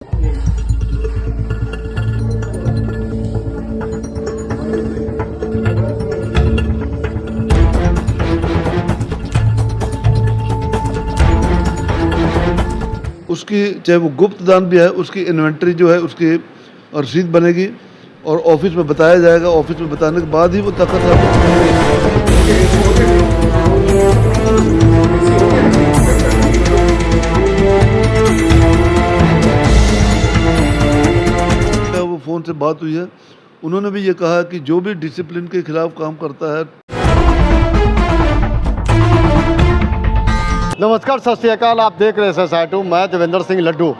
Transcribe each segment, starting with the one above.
उसकी चाहे वो गुप्त दान भी है, उसकी इन्वेंटरी जो है उसकी रसीद बनेगी और ऑफिस में बताया जाएगा। ऑफिस में बताने के बाद ही वो तखत वो फ़ोन से बात हुई है, उन्होंने भी ये कहा कि जो भी डिसिप्लिन के खिलाफ काम करता है। नमस्कार, सत श्री अकाल। आप देख रहे हैं SSI2। मैं देवेंद्र सिंह लड्डू।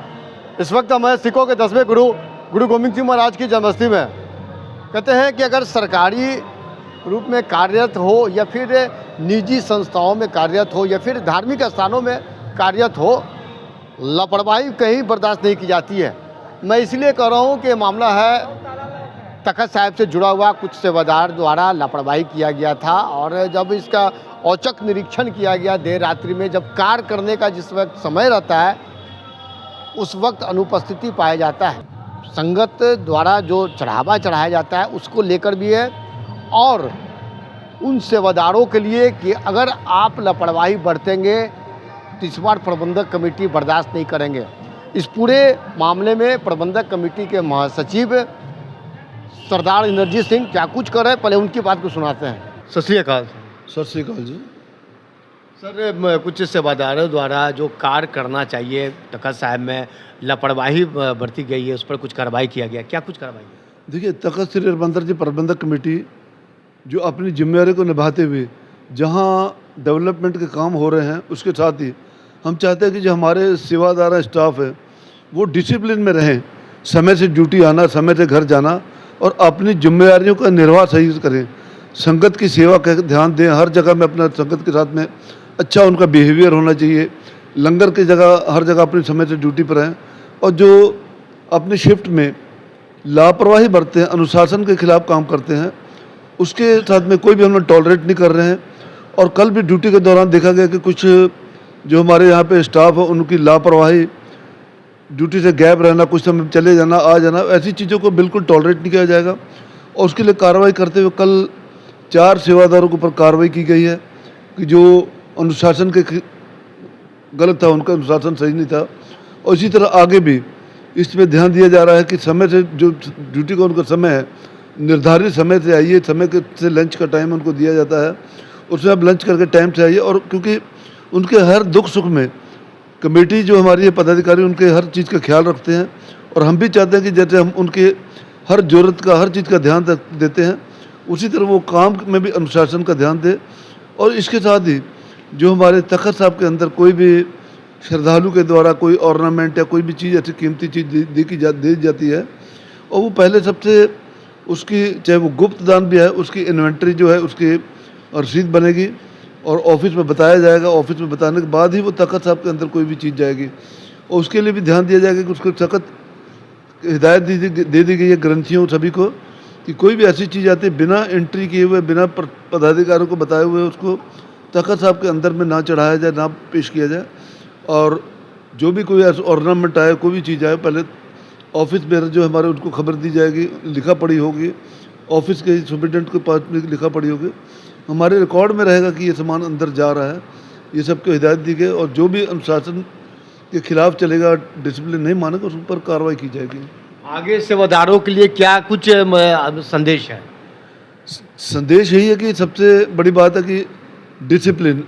इस वक्त हमें सिखों के 10वें गुरु गोविंद सिंह महाराज की जन्मस्थली में। कहते हैं कि अगर सरकारी रूप में कार्यरत हो या फिर निजी संस्थाओं में कार्यरत हो या फिर धार्मिक स्थानों में कार्यरत हो, लापरवाही कहीं बर्दाश्त नहीं की जाती है। मैं इसलिए कह रहा हूँ कि मामला है तखत साहिब से जुड़ा हुआ। कुछ सेवादार द्वारा लापरवाही किया गया था और जब इसका औचक निरीक्षण किया गया देर रात्रि में, जब कार्य करने का जिस वक्त समय रहता है उस वक्त अनुपस्थिति पाया जाता है। संगत द्वारा जो चढ़ावा चढ़ाया जाता है उसको लेकर भी है और उन सेवादारों के लिए कि अगर आप लापरवाही बरतेंगे तो इस बार प्रबंधक कमेटी बर्दाश्त नहीं करेंगे। इस पूरे मामले में प्रबंधक कमेटी के महासचिव सरदार इंद्रजीत सिंह क्या कुछ कर रहे हैं, पहले उनकी बात को सुनाते हैं। सत श्री अकाल। सत श्री अकाल जी। सर, कुछ सेवादारों द्वारा जो कार्य करना चाहिए तखत साहिब में लापरवाही बरती गई है, उस पर कुछ कार्रवाई किया गया, क्या कुछ कार्रवाई? देखिए, तखत श्री हरिमंदिर जी प्रबंधक कमेटी जो अपनी जिम्मेदारी को निभाते हुए जहाँ डेवलपमेंट के काम हो रहे हैं, उसके साथ ही हम चाहते हैं कि जो हमारे सेवादार स्टाफ है वो डिसिप्लिन में रहें, समय से ड्यूटी आना, समय से घर जाना और अपनी जिम्मेदारियों का निर्वाह सही से करें। संगत की सेवा का ध्यान दें, हर जगह में अपना संगत के साथ में अच्छा उनका बिहेवियर होना चाहिए। लंगर की जगह हर जगह अपने समय से ड्यूटी पर रहें और जो अपनी शिफ्ट में लापरवाही बरतते हैं, अनुशासन के खिलाफ काम करते हैं, उसके साथ में कोई भी हम लोग टॉलरेट नहीं कर रहे हैं। और कल भी ड्यूटी के दौरान देखा गया कि कुछ जो हमारे यहाँ पे स्टाफ है उनकी लापरवाही, ड्यूटी से गैप रहना, कुछ समय चले जाना, आ जाना, ऐसी चीज़ों को बिल्कुल टॉलरेट नहीं किया जाएगा। और उसके लिए कार्रवाई करते हुए कल 4 सेवादारों के ऊपर कार्रवाई की गई है कि जो अनुशासन के गलत था, उनका अनुशासन सही नहीं था। और इसी तरह आगे भी इसमें ध्यान दिया जा रहा है कि समय से जो ड्यूटी का उनका समय है, निर्धारित समय से आइए। समय से लंच का टाइम उनको दिया जाता है, उसमें आप लंच करके टाइम से आइए। और क्योंकि उनके हर दुख सुख में कमेटी जो हमारी है, पदाधिकारी उनके हर चीज़ का ख्याल रखते हैं और हम भी चाहते हैं कि जैसे हम उनके हर ज़रूरत का, हर चीज़ का ध्यान देते हैं, उसी तरह वो काम में भी अनुशासन का ध्यान दे। और इसके साथ ही जो हमारे तखत साहब के अंदर कोई भी श्रद्धालु के द्वारा कोई ऑर्नामेंट या कोई भी चीज़ ऐसी कीमती चीज़ दी जाती है और वो पहले सबसे उसकी, चाहे वो गुप्त दान भी है, उसकी इन्वेंटरी जो है उसकी रसीद बनेगी और ऑफिस में बताया जाएगा। ऑफिस में बताने के बाद ही वो तखत साहब के अंदर कोई भी चीज़ जाएगी और उसके लिए भी ध्यान दिया जाएगा कि उसको सख्त हिदायत दे दी गई है ग्रंथियों सभी को कि कोई भी ऐसी चीज़ आती है बिना एंट्री किए हुए, बिना पदाधिकारियों को बताए हुए उसको तखत साहब के अंदर में ना चढ़ाया जाए, ना पेश किया जाए। और जो भी कोई ऐसा ऑर्नामेंट आए, कोई भी चीज़ आए, पहले ऑफिस में जो हमारे उनको खबर दी जाएगी, लिखा पढ़ी होगी, ऑफिस के सुपरिटेंडेंट के पास में लिखा पढ़ी होगी, हमारे रिकॉर्ड में रहेगा कि ये सामान अंदर जा रहा है। ये सबको हिदायत दी गई और जो भी अनुशासन के खिलाफ चलेगा, डिसिप्लिन नहीं मानेगा, उस पर कार्रवाई की जाएगी। आगे सेवादारों के लिए क्या कुछ संदेश है? संदेश यही है कि सबसे बड़ी बात है कि डिसिप्लिन,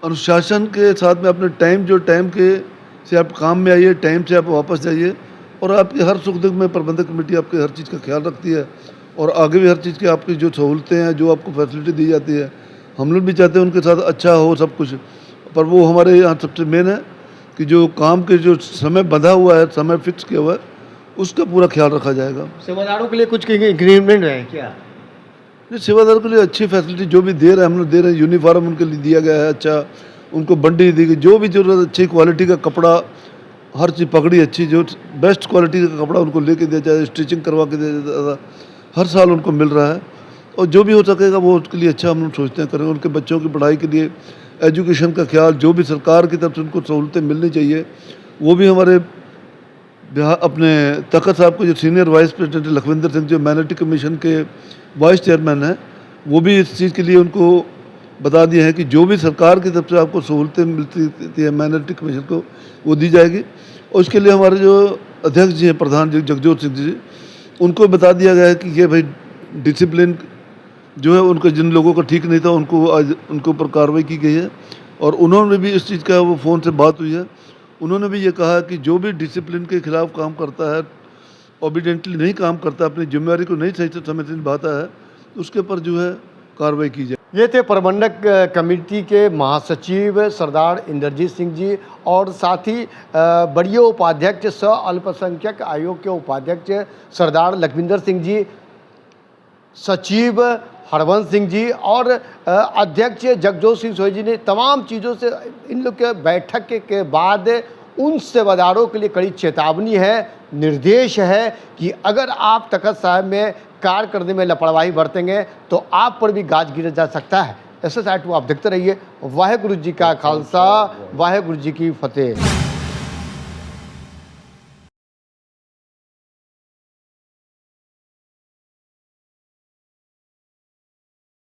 अनुशासन के साथ में अपने टाइम के से आप काम में आइए, टाइम से आप वापस जाइए और आपकी हर सुख दुख में प्रबंधक कमेटी आपके हर चीज़ का ख्याल रखती है और आगे भी हर चीज़ की आपकी जो सहूलतें हैं, जो आपको फैसिलिटी दी जाती है, हम लोग भी चाहते हैं उनके साथ अच्छा हो सब कुछ। पर वो हमारे यहाँ सबसे मेन है कि जो काम के जो समय बंधा हुआ है, समय फिक्स किया हुआ है, उसका पूरा ख्याल रखा जाएगा। सेवादारों के लिए कुछ एग्रीमेंट है क्या? सेवादार के लिए अच्छी फैसिलिटी जो भी दे रहे हैं हम लोग दे रहे हैं। यूनिफॉर्म उनके लिए दिया गया है, अच्छा उनको बंडी दी गई, जो भी जरूरत, अच्छी क्वालिटी का कपड़ा, हर चीज़ पगड़ी अच्छी, जो बेस्ट क्वालिटी का कपड़ा उनको लेके दिया जाए, स्टिचिंग करवा के दिया जाता है, हर साल उनको मिल रहा है। और जो भी हो सकेगा वो उसके लिए अच्छा हम लोग सोचते हैं करेंगे। उनके बच्चों की पढ़ाई के लिए एजुकेशन का ख्याल, जो भी सरकार की तरफ से उनको सहूलतें मिलनी चाहिए वो भी हमारे बिहार अपने तखत साहब को जो senior vice president Lakhwinder Singh जो माइनॉरिटी कमीशन के वाइस चेयरमैन हैं, वो भी इस चीज़ के लिए उनको बता दिया है कि जो भी सरकार की तरफ से आपको सहूलतें मिलती है माइनॉरिटी कमीशन को, वो दी जाएगी। और उसके लिए हमारे जो अध्यक्ष जी हैं, प्रधान जी जगजोत सिंह जी, उनको बता दिया गया है कि ये भाई डिसिप्लिन जो है उनका जिन लोगों का ठीक नहीं था, उनको आज उनके ऊपर कार्रवाई की गई है। और उन्होंने भी इस चीज़ का, वो फ़ोन से बात हुई है, उन्होंने भी ये कहा कि जो भी डिसिप्लिन के खिलाफ काम करता है, ओबीडेंटली नहीं काम करता, अपनी जिम्मेदारी को नहीं सही से समय से निभाता है, तो उसके ऊपर जो है कार्रवाई की जाए। ये थे प्रबंधक कमेटी के महासचिव सरदार इंद्रजीत सिंह जी और साथ ही बड़े उपाध्यक्ष सह अल्पसंख्यक आयोग के उपाध्यक्ष सरदार लखविंदर सिंह जी, सचिव हरवंश सिंह जी और अध्यक्ष जगजोत सिंह सोही जी ने तमाम चीज़ों से इन लोग के बैठक के बाद उन सेवादारों के लिए कड़ी चेतावनी है, निर्देश है कि अगर आप तखत साहब में कार्य करने में लापरवाही बरतेंगे तो आप पर भी गाज गिर जा सकता है। SSI 2 आप देखते रहिए। वाहेगुरु जी का खालसा, वाहेगुरु जी की फतेह।